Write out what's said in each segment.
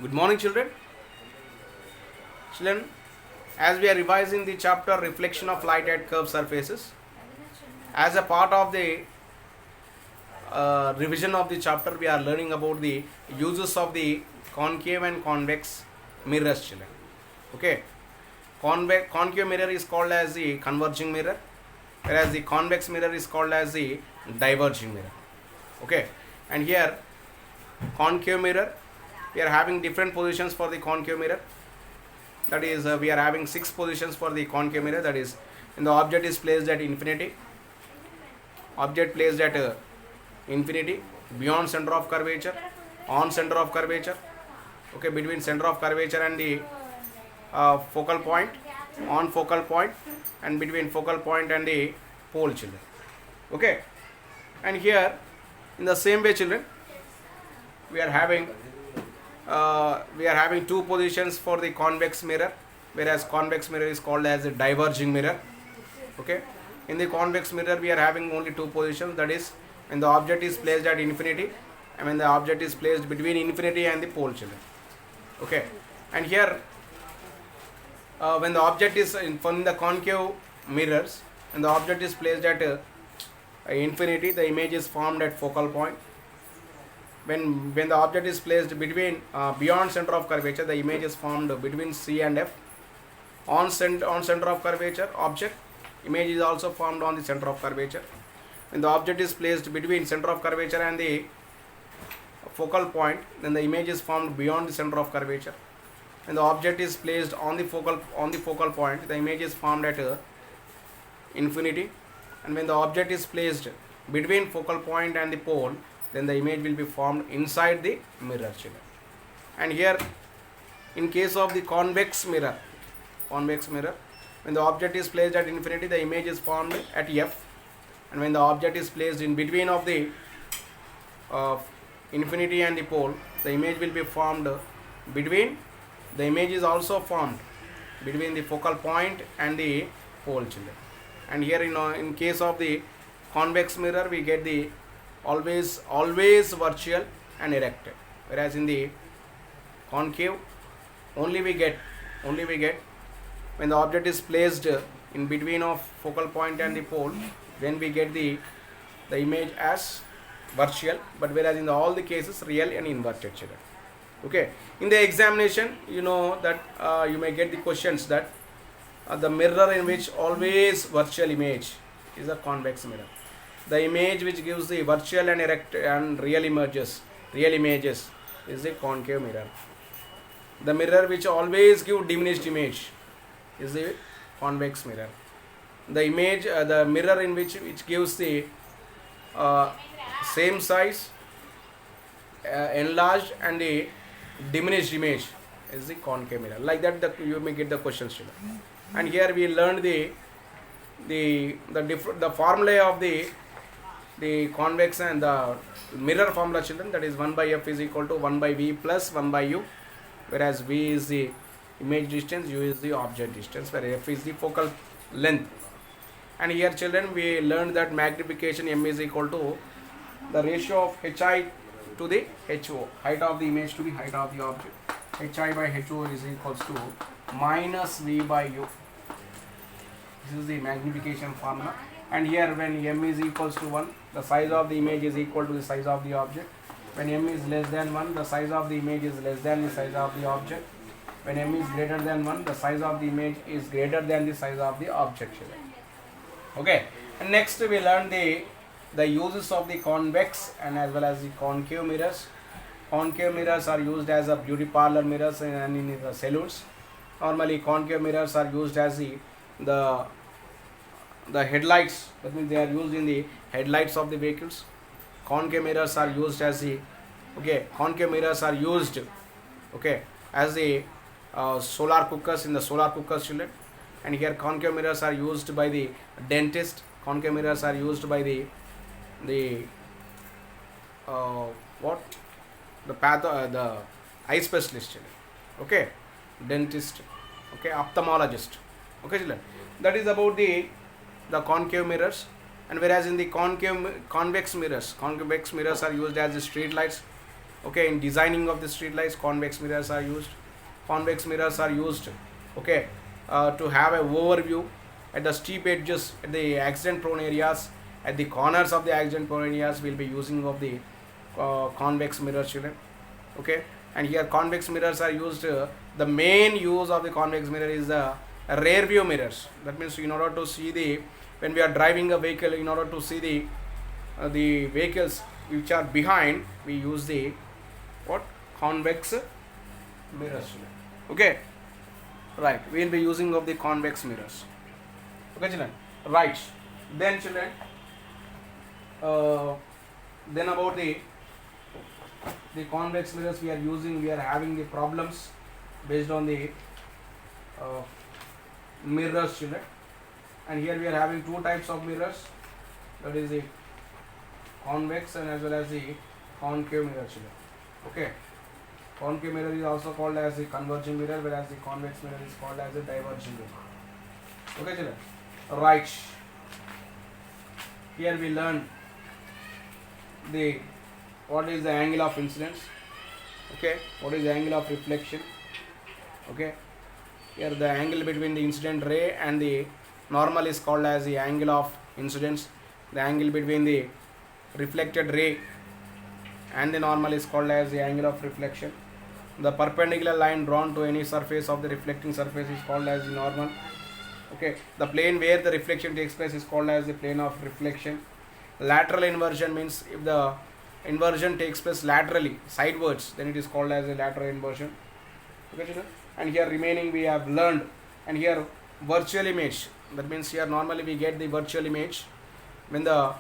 Good morning, children. Children, as we are revising the chapter Reflection of Light at Curved Surfaces, as a part of the revision of the chapter, we are learning about the uses of the concave and convex mirrors, children. Okay, concave mirror is called as the converging mirror, whereas the convex mirror is called as the diverging mirror. Okay, and here concave mirror, we are having different positions for the concave mirror. That is, we are having 6 positions for the concave mirror. That is, when the object is placed at infinity, object placed at infinity, beyond center of curvature, on center of curvature, okay, between center of curvature and the focal point, on focal point, and between focal point and the pole, children. Okay, and here in the same way, children, we are having 2 positions for the convex mirror, whereas convex mirror is called as a diverging mirror. Okay, in the convex mirror we are having only 2 positions, that is, when the object is placed at infinity and when the object is placed between infinity and the pole, children. Okay, and here when the object is from the concave mirrors, when the object is placed at infinity, the image is formed at focal point. When the object is placed between beyond center of curvature, the image is formed between C and F. On center of curvature object, image is also formed on the center of curvature. When the object is placed between center of curvature and the focal point, then the image is formed beyond the center of curvature. When the object is placed on the focal point, the image is formed at infinity. And when the object is placed between focal point and the pole, then the image will be formed inside the mirror, children. And here, in case of the convex mirror, when the object is placed at infinity, the image is formed at F. And when the object is placed in between of the infinity and the pole, the image will be formed between, the image is also formed between the focal point and the pole, children. And here in case of the convex mirror, we get the always virtual and erected, whereas in the concave only we get when the object is placed in between of focal point and the pole, then we get the image as virtual, but whereas in all the cases real and inverted, children. Okay, in the examination, you know that you may get the questions that the mirror in which always virtual image is a convex mirror. The image which gives the virtual and erect and real images is the concave mirror. The mirror which always gives diminished image is the convex mirror. The image, the mirror in which gives the same size, enlarged and the diminished image is the concave mirror. Like that, you may get the questions, children. And here we learned the formula of the convex and the mirror formula, children. That is 1 by F is equal to 1 by V plus 1 by U, whereas V is the image distance, U is the object distance, where F is the focal length. And here, children, we learned that magnification M is equal to the ratio of HI to the HO, height of the image to the height of the object. HI by HO is equals to minus V by U. This is the magnification formula. And here, when M is equals to 1, the size of the image is equal to the size of the object. When M is less than 1, the size of the image is less than the size of the object. When M is greater than 1, the size of the image is greater than the size of the object. Okay, and next we learn the uses of the convex and as well as the concave mirrors. Concave mirrors are used as a beauty parlor mirrors and in the salons. Normally, concave mirrors are used as the headlights, that means they are used in the headlights of the vehicles. Concave mirrors are used as the concave mirrors are used as the solar cookers in the solar cookers, children. And here concave mirrors are used by the dentist. Concave mirrors are used by the eye specialist, children. Okay, dentist, ophthalmologist. Okay, children, that is about the concave mirrors. And whereas in the convex mirrors are used as the street lights. Okay, in designing of the street lights, convex mirrors are used. Convex mirrors are used, okay, to have a overview at the steep edges, at the accident prone areas, at the corners of the accident prone areas. We'll be using of the convex mirror, children. Okay, and here convex mirrors are used. The main use of the convex mirror is the rear view mirrors. That means in order to see the, when we are driving a vehicle, in order to see the vehicles which are behind, we use the what, convex mirrors. Okay, right, we will be using of the convex mirrors. Okay, children, right. Then children, then about the convex mirrors we are using, we are having the problems based on the mirrors, children. And here we are having two types of mirrors, that is the convex and as well as the concave mirror, children. Okay, concave mirror is also called as the converging mirror, whereas the convex mirror is called as a diverging mirror. Okay, children, right. Here we learn the what is the angle of incidence, okay, what is the angle of reflection. Okay, here the angle between the incident ray and the normal is called as the angle of incidence. The angle between the reflected ray and the normal is called as the angle of reflection. The perpendicular line drawn to any surface of the reflecting surface is called as the normal. Okay, the plane where the reflection takes place is called as the plane of reflection. Lateral inversion means if the inversion takes place laterally, sidewards, then it is called as a lateral inversion. Okay, and here remaining we have learned. And here virtual image, that means here normally we get the virtual image when the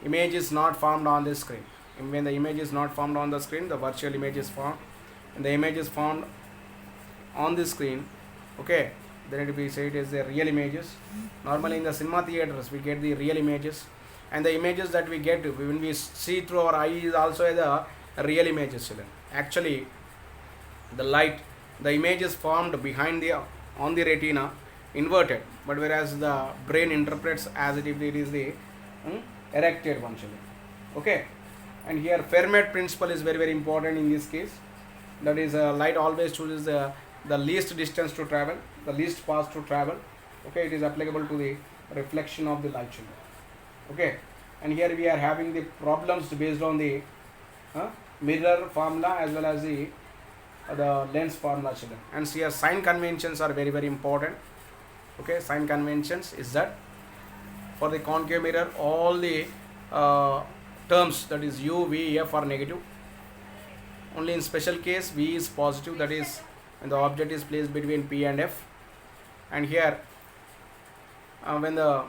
image is not formed on the screen. When the image is not formed on the screen, the virtual image is formed. And the image is formed on the screen, okay, then it will be said as the real images. Normally in the cinema theaters we get the real images, and the images that we get when we see through our eye is also the real images, children. Actually the light, the image is formed behind the, on the retina, inverted, but whereas the brain interprets as if it is the erected one, children. Okay, and here Fermat principle is very important in this case. That is light always chooses the least distance to travel, the least path to travel. Okay, it is applicable to the reflection of the light, children. Okay, and here we are having the problems based on the mirror formula as well as the lens formula, children. And here sign conventions are very important. Okay, sign conventions is that for the concave mirror all the terms, that is U, V, F are negative. Only in special case V is positive, that is when the object is placed between P and F. And here when the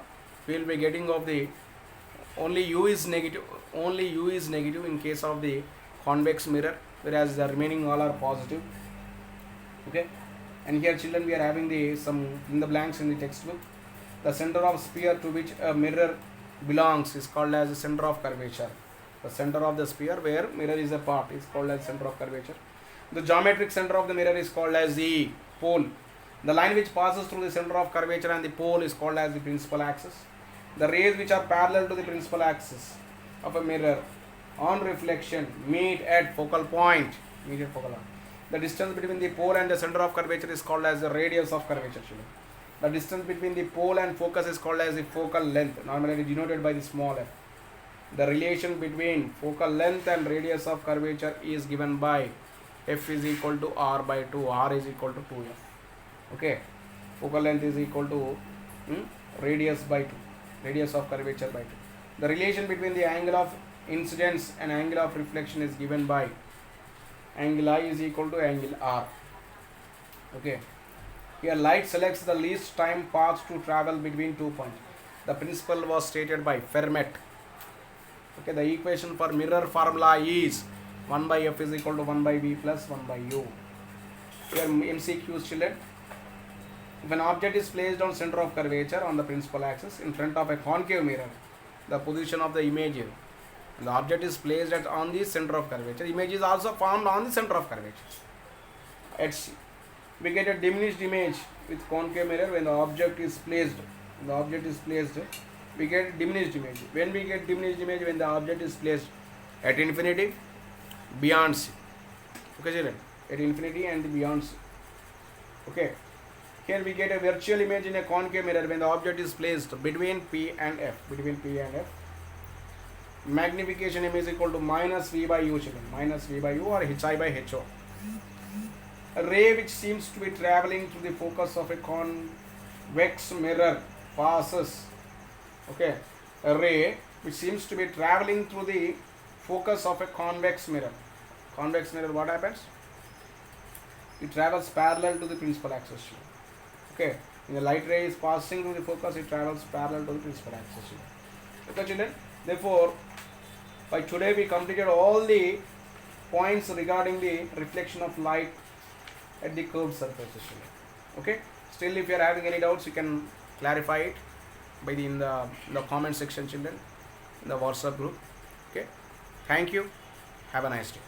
we will be getting of the only U is negative in case of the convex mirror, whereas the remaining all are positive. Okay, and here children we are having the some in the blanks in the textbook. The center of sphere to which a mirror belongs is called as the center of curvature. The center of the sphere where mirror is a part is called as center of curvature. The geometric center of the mirror is called as the pole. The line which passes through the center of curvature and the pole is called as the principal axis. The rays which are parallel to the principal axis of a mirror on reflection meet at focal point. The distance between the pole and the center of curvature is called as the radius of curvature. The distance between the pole and focus is called as the focal length, normally denoted by the small f. The relation between focal length and radius of curvature is given by f is equal to r by 2, r is equal to 2f. Okay, focal length is equal to radius by 2, radius of curvature by 2. The relation between the angle of incidence and angle of reflection is given by angle I is equal to angle r. Okay, here light selects the least time path to travel between 2 points. The principle was stated by Fermat. Okay, the equation for mirror formula is 1 by f is equal to 1 by v plus 1 by u. Here MCQs, children. If an object is placed on center of curvature on the principal axis in front of a concave mirror, the position of the image, the object is placed on the center of curvature, image is also formed on the center of curvature. At C, we get a diminished image with concave mirror when the object is placed. We get diminished image. When we get diminished image when the object is placed at infinity, beyond C. Okay children, at infinity and beyond C. Okay, here we get a virtual image in a concave mirror when the object is placed between P and F. Between P and F, magnification M is equal to minus V by U children, minus V by U or Hi by HO. A ray which seems to be traveling through the focus of a convex mirror passes. Okay, a ray which seems to be traveling through the focus of a convex mirror. Convex mirror, what happens? It travels parallel to the principal axis. Okay, when the light ray is passing through the focus, it travels parallel to the principal axis. Okay children, therefore by today we completed all the points regarding the reflection of light at the curved surfaces. Okay, still if you are having any doubts, you can clarify it by in the comment section children, in the WhatsApp group. Okay, thank you, have a nice day.